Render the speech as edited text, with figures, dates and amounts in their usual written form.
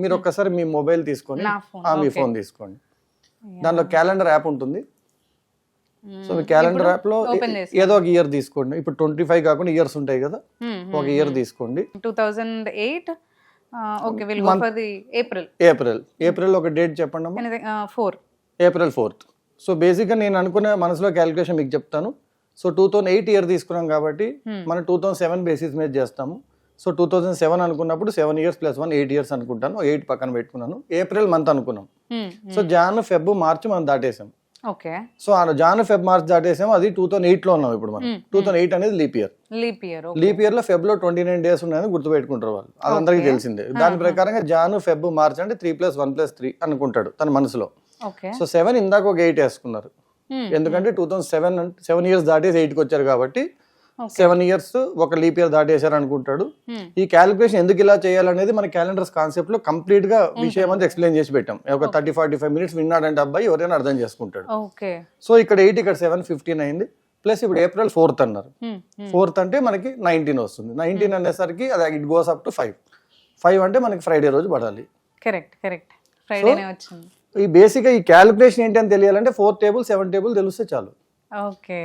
మీరు ఒక్కసారి మీ మొబైల్ తీసుకొని నా phone, మీ okay. ఫోన్ తీసుకోండి. దానిలో క్యాలెండర్ యాప్ ఉంటుంది. సో మీ క్యాలెండర్ యాప్ లో open ఏదో ఒక ఇయర్ తీసుకోండి. ఇప్పుడు 25 కాకుండా ఇయర్స్ ఉంటాయి కదా, ఒక ఇయర్ తీసుకోండి. 2008. Okay, will go for the April ఒక డేట్ చెప్పండి అమ్మా. 4. April 4th. సో బేసిక్గా నేను అనుకునే మనసులో క్యాలిక్యులేషన్ మీకు చెప్తాను. సో 2008 ఇయర్ తీసుకున్నాం కాబట్టి మనం 2007 బేసిస్ మీద చేస్తాము. సో 2007 అనుకున్నప్పుడు 7 years + 1 8 years అనుకుంటాను. 8 పక్కన పెట్టుకున్నాను. ఏప్రిల్ మంత్ అనుకున్నాం. సో జాన్ ఫెబ్ మార్చ్ మనం దాటేసాం. Okay, so Jan Feb March దాటేసాం. అది 2008 లో ఉన్నాం ఇప్పుడు మనం. 2008 అనేది లీప్ ఇయర్. లీప్ ఇయర్ లో ఫెబ్ లో 29 days ఉన్నాయని గుర్తుపెట్టుకుంటారు వాళ్ళు, అది అందరికీ తెలిసిందే. దాని ప్రకారంగా జాన్ ఫెబ్ మార్చ్ అంటే 3 + 1 + 3 అనుకుంటాడు తన మనసులో. సో 7 ఇందాక ఒక 8 వేసుకున్నారు, ఎందుకంటే 7 years దాటేసి 8కి వచ్చారు కాబట్టి 7 years ఒక లీప్ ఇయర్ దాటేశారు అనుకుంటాడు. ఈ క్యాలిక్యులేషన్ ఎందుకు ఇలా చేయాలనేది మన క్యాలెండర్స్ కాన్సెప్ట్ లో కంప్లీట్ గా విషయం అంతా ఎక్స్ప్లెయిన్ చేసి పెట్టాం. ఒక 30-45 minutes విన్నాడంటే అబ్బాయి ఎవరైనా అర్థం చేసుకుంటాడు. సో ఇక్కడ 8 ఇక్కడ 7 15 అయింది. ప్లస్ ఇప్పుడు April 4th అన్నారు. 4th అంటే మనకి 19 వస్తుంది. 19 అనేసరికి అది ఇట్ గోస్ అప్ టు 5 అంటే మనకి ఫ్రైడే రోజు పడాలి. కరెక్ట్ ఫ్రైడేనే వచ్చింది. ఈ బేసిక్ ఈ క్యాలిక్యులేషన్ ఏంటి అని తెలియాలంటే 4 table 7 table తెలిస్తే చాలు. ఓకే.